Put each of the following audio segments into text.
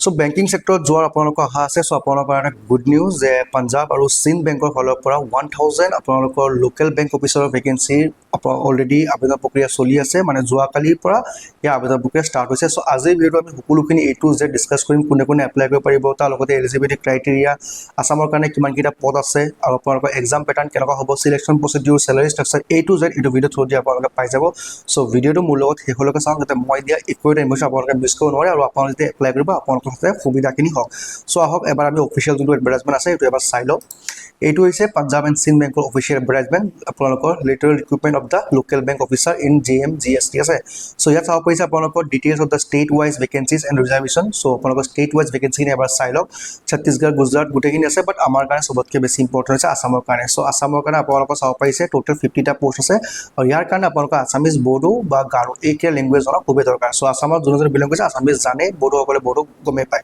so banking সেক্টৰত যোৱাৰ আপোনালোকৰ আশা আছে সো আপোনালোকৰ এটা গুড নিউজ যে পাঞ্জাব আৰু সিন্ধ বেংকৰ ফালৰ পৰা 1000 আপোনালোকৰ লোকেল বেংক অফিচাৰৰ ভেকেন্সি অলৰেডি আবেদন প্ৰক্ৰিয়া চলি আছে মানে যোৱাকালিৰ পৰা এই আবেদন প্ৰক্ৰিয়া ষ্টাৰ্ট হৈছে সো আজিৰ ভিডিঅ'ত আমি সকলোখিনি A to Z ডিসকাস কৰিম কোনে কোনে এপ্লাই কৰিব পাৰিব তাৰ লগতে এলিজিবিলিটি ক্ৰাইটেৰিয়া আসামৰ কাৰণে কিমান কিটা পদ আছে আৰু আপোনালোকৰ এক্সাম প্যাটাৰ্ন কেনেকুৱা হ'ব selection procedure salary structure A to Z এই ভিডিঅ' থ্ৰু দি আপোনালোকে পাই যাব সো ভিডিঅ'টো মোৰ লগত শেষলৈকে চাওক যাতে মই দিয়া একো এটা ইনফৰমেশ্যন আপোনালোকে মিছ কৰিব নোৱাৰে আৰু আপোনালোকে যেতিয়া এপ্লাই কৰিব আপোনালোকৰ হাতে সুবিধাখিনি হওক সো আহক এবাৰ আমি অফিচিয়েল যোনটো এডভাৰটাইজমেন্ট আছে এইটো এবাৰ চাই লওঁ এইটো হৈছে পাঞ্জাব এণ্ড সিন্ধ বেংকৰ অফিচিয়েল এডভাৰটাইজমেন্ট আপোনালোকৰ lateral recruitment of the local bank officer in JMGST আছে সো ইয়াত চাব পাৰিছে আপোনালোকৰ details of the state wise vacancies and reservation so আপোনালোকৰ ষ্টেট ওয়াইজ ভেকেন্সিখিনি এবাৰ চাই লওক ছত্তীশগড় গুজৰাট গোটেইখিনি আছে বাট আমাৰ কাৰণে সবতকৈ বেছি ইম্পৰ্টেণ্ট আছে আসামৰ কাৰণে সো আসামৰ কাৰণে আপোনালোকৰ চাব পাৰিছে টোটাল 50টা পোষ্ট আছে আৰু ইয়াৰ কাৰণে আপোনালোকৰ আসামিজ বড়ো বা গাৰো এই কে ল্যাঙ্গুৱেজ জনা খুবেই দৰকাৰ সো আসামৰ যোনজন বিলং কৰিছে আসামিজ জানে বড়োসকলে বড়ো গমে পায়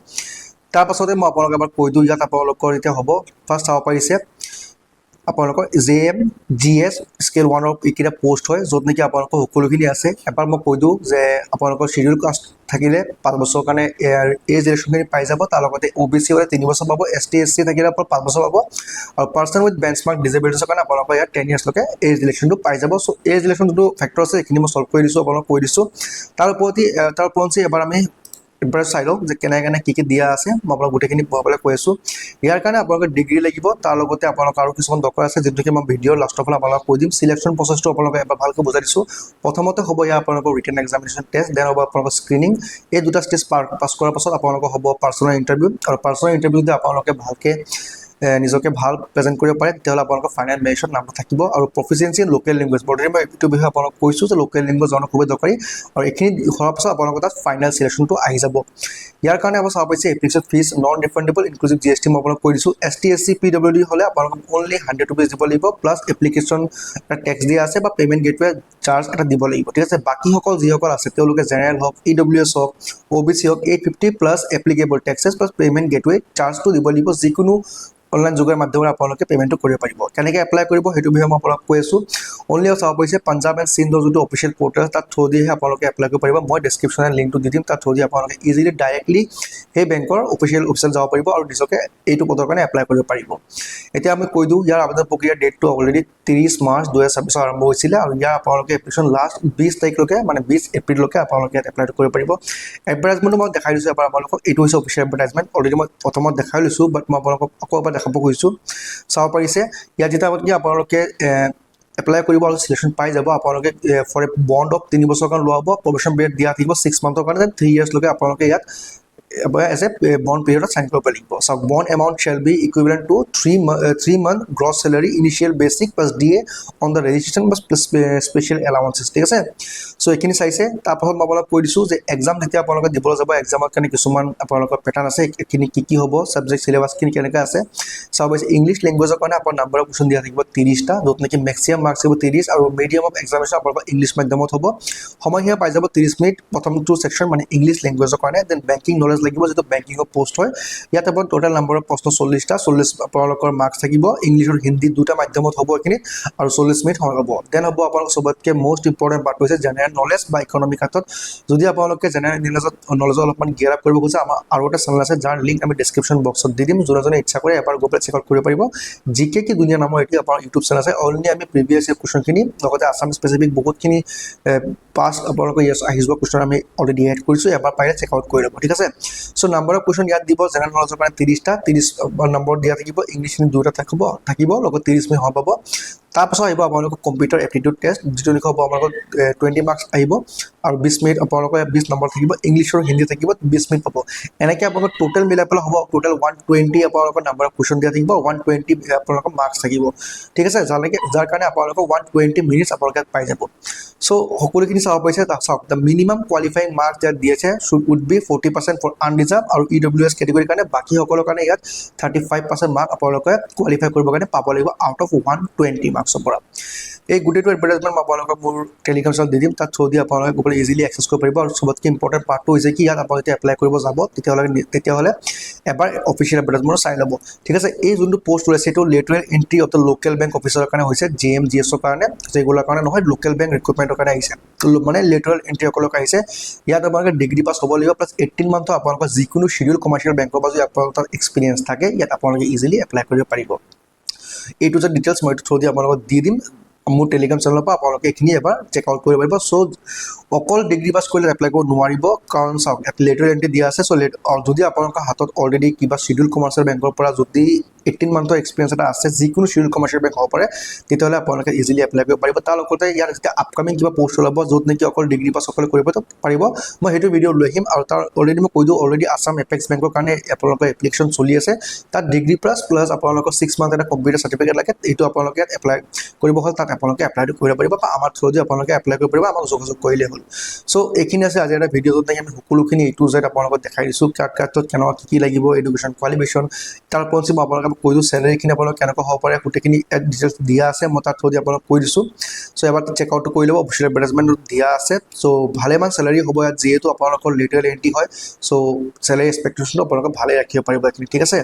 তাৰ পাছতে মই আপোনালোকক এবাৰ কৈ দিওঁ ইয়াত আপোনালোকৰ এতিয়া হ'ব ফাৰ্ষ্ট চাব পাৰিছে আপোনালোকৰ JMGS স্কেল 1 অফ এইকেইটা পোষ্ট হয় য'ত নেকি আপোনালোকৰ সকলোখিনি আছে এবাৰ মই কৈ দিওঁ যে আপোনালোকৰ শিডিউল কাষ্ট থাকিলে 5 বছৰৰ কাৰণে এজ ৰিলেকশ্যনখিনি পাই যাব তাৰ লগতে OBC হলে 3 বছৰ পাব ST SC থাকিলে আপোনাৰ 5 বছৰ পাব আৰু পাৰ্সন উইথ বেঞ্চমাৰ্ক ডিসেবিলিটিৰ কাৰণে আপোনালোকৰ ইয়াত 10 ইয়াৰ্ছ লৈকে এজ ৰিলেকশ্যনটো পাই যাব সো এজ ৰিলেকশ্যন যোনটো ফেক্টৰ আছে এইখিনি মই সলভ কৰি দিছোঁ আপোনালোকক কৈ দিছোঁ তাৰ ওপৰতে এবাৰ আমি এবাৰ চাই লওক যে কেনে কি দিয়া আছে মই আপোনাক গোটেইখিনি বহাবলৈ কৈ আছোঁ ইয়াৰ কাৰণে আপোনালোকৰ ডিগ্ৰী লাগিব তাৰ লগতে আপোনালোকৰ আৰু কিছুমান দৰকাৰ আছে যেনেকৈ মই ভিডিঅ'ৰ লাষ্টৰ ফালে আপোনালোকক কৈ দিম সিলেকশ্যন প্ৰচেছটো আপোনালোকে এবাৰ ভালকৈ বুজাই দিছোঁ প্ৰথমতে হ'ব ইয়াৰ আপোনালোকৰ ৰিটেন এক্সামিনেশ্যন টেষ্ট দেন হ'ব আপোনালোকৰ স্ক্ৰিনিং এই দুটা ষ্টেজ পাছ কৰাৰ পাছত আপোনালোকৰ হ'ব পাৰ্চনেল ইণ্টাৰভিউ আৰু পাৰ্চনেল ইণ্টাৰভিউতে আপোনালোকে ভালকৈ নিজকে ভাল প্ৰেজেন্ট কৰিব পাৰে তেতিয়াহ'লে আপোনালোকৰ ফাইনেল মেৰিটত নামটো থাকিব আৰু প্ৰফিচিয়েঞ্চি ইন লোকেল লেংগুৱেজ বৰ্তমান মই এইটো বিষয়ে আপোনালোক কৈছোঁ যে লোকেল লেংগুৱেজ জনা খুবেই দৰকাৰী আৰু এইখিনি হোৱাৰ পাছত আপোনালোকৰ তাত ফাইনেল সিলেকশ্যনটো আহি যাব ইয়াৰ কাৰণে আপুনি চাব পাৰিছে application fees non refundable inclusive GST মই আপোনাক কৈ দিছোঁ ST SC PWD হ'লে আপোনালোকক অনলি 100 rupees দিব লাগিব প্লাছ এপ্লিকেশ্যন এটা টেক্স দিয়া আছে বা পেমেণ্ট গেটৱে চাৰ্জ এটা দিব লাগিব ঠিক আছে বাকীসকল যিসকল আছে তেওঁলোকে জেনেৰেল হওক EWS হওক OBC হওক 850 plus applicable taxes plus payment gateway চাৰ্জটো দিব লাগিব যিকোনো অনলাইন যোগৰ মাধ্যমেৰে আপোনালোকে পেমেণ্টটো কৰিব পাৰিব কেনেকৈ এপ্লাই কৰিব সেইটো বিষয়ে মই আপোনাক কৈ আছোঁ অনলি চাব পাৰিছে পাঞ্জাব এণ্ড সিন্ধৰ যোনটো অফিচিয়েল পৰ্টেল তাত থ্ৰু দিহে আপোনালোকে এপ্লাই কৰিব পাৰিব মই ডেছক্ৰিপশ্যনত লিংকটো দি দিম তাত থ্ৰু দি আপোনালোকে ইজিলি ডাইৰেক্টলি সেই বেংকৰ অফিচিয়েল ৱেবছাইট যাব পাৰিব আৰু নিজকে এইটো পদৰ কাৰণে এপ্লাই কৰিব পাৰিব এতিয়া আমি কৈ দিওঁ ইয়াৰ আবেদন প্ৰক্ৰিয়াৰ ডেটটো অলৰেডি 30 মাৰ্চ 2026 আৰম্ভ হৈছিলে আৰু ইয়াৰ আপোনালোকে এপ্লিকেশ্যন লাষ্ট 20 তাৰিখলৈকে মানে 20 এপ্ৰিললৈকে আপোনালোকে ইয়াত এপ্লাই কৰিব পাৰিব এডভাৰটাইজমেণ্টটো মই দেখাই দিছোঁ এবাৰ আপোনালোকক এইটো হৈছে অফিচিয়েল এডভাৰটাইজমেণ্ট অলৰেডি মই প্ৰথমত দেখাই লৈছোঁ বাট মই আপোনালোকক আকৌ এবাৰ দেখাব গৈছোঁ চাব পাৰিছে ইয়াত যেতিয়া আপোনালোকে এপ্লাই কৰিব আৰু সিলেকশ্যন পাই যাব আপোনালোকে ফৰ এ বন্ড অফ 3 বছৰৰ কাৰণে লোৱা হ'ব প্ৰবেশন পিৰিয়ড দিয়া থাকিব 6 মান্থৰ কাৰণে 3 ইয়াৰ্ছ লৈকে আপোনালোকে ইয়াত as a bond period of sign কৰিব লাগিব so bond amount shall be equivalent to 3 month gross salary initial basic plus DA on the registration plus special allowances ঠিক আছে সো এইখিনি চাইছে তাৰপাছত মই আপোনাক কৈ দিছোঁ যে এক্সাম যেতিয়া আপোনালোকে দিবলৈ যাব এক্সামৰ কাৰণে কিছুমান আপোনালোকৰ পেটাৰ্ণ আছে এইখিনি কি হ'ব সাবজেক্ট সিলেবাছখিনি কেনেকৈ আছে চাব পাৰিছে ইংলিছ লেংগুৱেজৰ কাৰণে আপোনাৰ নাম্বাৰ অফ কুৱেশ্যন দিয়া থাকিব 30টা য'ত নেকি মেক্সিমাম মাৰ্কছ হ'ব 30 আৰু মিডিয়াম অফ এক্সামিনেশ্যন আপোনালোকৰ ইংলিছ মাধ্যমত হ'ব সময়সীমা পাই যাব 30 মিনিট প্ৰথমটো সেকশ্যন মানে ইংলিছ লেংগুৱেজৰ কাৰণে দেন বেংকিং নলেজ লাগিব যেটো বেংকিংৰ পোষ্ট হয় ইয়াত আপোনাৰ টোটাল নম্বৰ অফ প্ৰশ্ন 40টা 40 আপোনালোকৰ মাৰ্কছ থাকিব ইংলিছ আৰু হিন্দী দুটা মাধ্যমত হ'ব এখিনি আৰু 40 মিনিট হ'ব দেন হ'ব আপোনালোকৰ সবতকৈ মোষ্ট ইম্পৰ্টেণ্ট পাৰ্ট হৈছে জেনেৰেল নলেজ বা ইকনমিক ক্ষেত্ৰত যদি আপোনালোকে জেনেৰেল নলেজ অলপমান গেয়াৰ আপ কৰিব খোজে আমাৰ আৰু এটা চেনেল আছে যাৰ লিংক আমি ডেছক্ৰিপশ্যন বক্সত দি দিম যোনে ইচ্ছা কৰে এবাৰ গৈ পেলাই চেক আউট কৰিব পাৰিব জিকে কি দুনিয়া নামৰ এটি আপোনাৰ ইউটিউব চেনেল আছে অলৰেডি আমি প্ৰিভিয়াছ ইয়াৰ কুৱেশ্যনখিনি লগতে আসাম স্পেচিফিক বহুতখিনি পাষ্ট আপোনালোকৰ ইয়াৰ আহি যোৱা কুৱেশ্যন আমি অলৰেডি এড কৰিছোঁ এবাৰ পাৰিলে চেক আউট কৰি ল'ব ঠিক আছে সো নাম্বাৰ অফ কুৱেশ্যন ইয়াত দিব জেনেৰেল নলেজৰ কাৰণে 30টা 30 নম্বৰ দিয়া থাকিব ইংলিছখিনি দুটা থাকিব লগত 30 মিনিট হ'ব পাব তাৰপাছত আহিব আপোনালোকৰ কম্পিউটাৰ এপ্টিটিউড টেষ্ট যিটো লিখা হ'ব আপোনালোকৰ 20 মাৰ্কছ আহিব আৰু 20 মিনিট আপোনালোকৰ 20 নম্বৰ থাকিব ইংলিছ আৰু হিন্দী থাকিব 20 মিনিট পাব এনেকৈ আপোনালোকৰ টোটেল মিলাই পেলাই হ'ব টোটেল 120 আপোনালোকৰ নাম্বাৰ অফ কুৱেশ্যন দিয়া থাকিব 120 আপোনালোকৰ মাৰ্কছ থাকিব ঠিক আছে যাৰ কাৰণে আপোনালোকৰ 120 মিনিটছ আপোনালোকে পাই যাব সো সকলোখিনি চাব পাৰিছে চাওক দ্য মিনিমাম কোৱালিফাইং মাৰ্কছ ইয়াত দি আছে উড বি 40% ফৰ আনৰিজাৰ্ভ আৰু EWS কেটেগৰীৰ কাৰণে বাকীসকলৰ কাৰণে ইয়াত 35% মাৰ্ক আপোনালোকে কোৱালিফাই কৰিবৰ কাৰণে পাব লাগিব আউট অফ 120 মাৰ্কছ মাৰ্কছৰ পৰা এই গোটেইটো এডভাৰটাইজমেণ্ট মই আপোনালোকক মোৰ টেলিগ্ৰাম চেনেলত দি দিম তাত থ্ৰু দি আপোনালোকে গৈ ইজিলি এক্সেছ কৰিব পাৰিব আৰু চবতকৈ ইম্পৰ্টেণ্ট পাৰ্টটো হৈছে কি ইয়াত আপোনালোকে যেতিয়া এপ্লাই কৰিব যাব তেতিয়াহ'লে এবাৰ অফিচিয়েল এডভাৰটাইজমেণ্ট চাই ল'ব ঠিক আছে এই যোনটো পোষ্ট ওলাইছে এইটো lateral entry of the local bank অফিচাৰৰ কাৰণে হৈছে JMGSৰ কাৰণে ৰেগুলাৰ কাৰণে নহয় লোকেল বেংক ৰিক্ৰুটমেণ্টৰ কাৰণে আহিছে মানে লেটাৰেল এণ্ট্ৰি সকলক আহিছে ইয়াত আপোনালোকে ডিগ্ৰী পাছ হ'ব লাগিব প্লাছ 18 মান্থৰ আপোনালোকৰ যিকোনো শিডিউল কমাৰ্চিয়েল বেংকৰ পৰা যদি আপোনালোকৰ তাত এক্সপিৰিয়েঞ্চ থাকে ইয়াত আপোনালোকে ইজিলি এপ্লাই কৰিব পাৰিব এইটো যে ডিটেইলছ মই থ্ৰু দি আপোনালোকক দি দিম মোৰ টেলিগ্ৰাম চেনেলৰ পৰা আপোনালোকে এইখিনি এবাৰ চেক আউট কৰিব পাৰিব চ' অকল ডিগ্ৰী পাছ কৰিলে এপ্লাই কৰিব নোৱাৰিব কাৰণ চাওক ইয়াত লেটাৰেল এণ্ট্ৰি দিয়া আছে চ' যদি আপোনালোকৰ হাতত অলৰেডি কিবা শিডিউল কমাৰ্চিয়েল বেংকৰ পৰা যদি 18 মান্থৰ এক্সপিৰিয়েঞ্চ এটা আছে যিকোনো শিডিউল কমাৰ্চিয়েল বেংক হ'ব পাৰে তেতিয়াহ'লে আপোনালোকে ইজিলি এপ্লাই কৰিব পাৰিব তাৰ লগতে ইয়াৰ যেতিয়া আপকামিং কিবা পোষ্ট ওলাব য'ত নেকি অকল ডিগ্ৰী পাছ সকলে কৰিব পাৰিব মই সেইটো ভিডিঅ' লৈ আহিম আৰু তাৰ অলৰেডি মই কৈ দিওঁ অলৰেডি আছাম এপেক্স বেংকৰ কাৰণে আপোনালোকৰ এপ্লিকেশ্যন চলি আছে তাত ডিগ্ৰী প্লাছ আপোনালোকৰ 6 মান্থ এটা কম্পিউটাৰ চাৰ্টিফিকেট লাগে এইটো আপোনালোকে ইয়াত এপ্লাই কৰিব হ'ল তাত আপোনালোকে এপ্লাইটো কৰিব পাৰিব বা আমাৰ থ্ৰুদি আপোনালোকে এপ্লাই কৰিব পাৰিব আমাক যোগাযোগ কৰিলে হ'ল চ' এইখিনি আছে আজি এটা ভিডিঅ' য'ত নেকি আমি সকলোখিনি A to Z আপোনালোকক দেখাই দিছোঁ কাৰ্ডত কেনেকুৱা কি লাগিব এডুকেশ্যন কোৱালিফিকেশ্যন তাৰ ওপৰত মই আপোনালোকক কৈ দিওঁ চেলাৰীখিনি আপোনালোক কেনেকুৱা হ'ব পাৰে গোটেইখিনি ডিটেইলছ দিয়া আছে মই তাত থ্ৰুদি আপোনালোক কৈ দিছোঁ চ' এবাৰ চেক আউটটো কৰি ল'ব অফিচিয়েল এডভাৰটাইজমেণ্ট দিয়া আছে চ' ভালেমান চেলাৰী হ'ব ইয়াত যিহেতু আপোনালোকৰ লেটাৰেল এণ্ট্ৰি হয় চ' চেলাৰী এক্সপেক্টেশ্যনটো আপোনালোকে ভালে ৰাখিব পাৰিব এইখিনি ঠিক আছে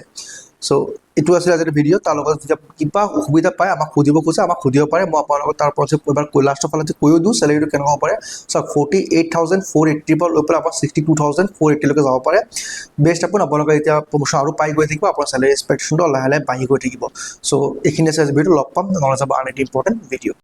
চ' এইটো আছিল আজিৰ ভিডিঅ' তাৰ লগত যেতিয়া কিবা অসুবিধা পায় আমাক সুধিব খোজে আমাক সুধিব পাৰে মই আপোনালোকক তাৰ পৰা এবাৰ লাষ্টৰ ফালে কৈও দিওঁ চেলাৰীটো কেনেকুৱা হ'ব পাৰে চাওক 48,480 পৰা লৈ পেলাই আপোনাৰ 62,480 লৈকে যাব পাৰে বেষ্ট আপোনালোকে এতিয়া প্ৰমোশ্যন আৰু পাই গৈ থাকিব আপোনাৰ চেলাৰী এক্সপেক্টেশ্যনটো লাহে লাহে বাঢ়ি গৈ থাকিব চ' এইখিনি আছে আজি ভিডিঅ' লগ পাম নহ'লে যাব আন এটা ইম্পৰ্টেণ্ট ভিডিঅ'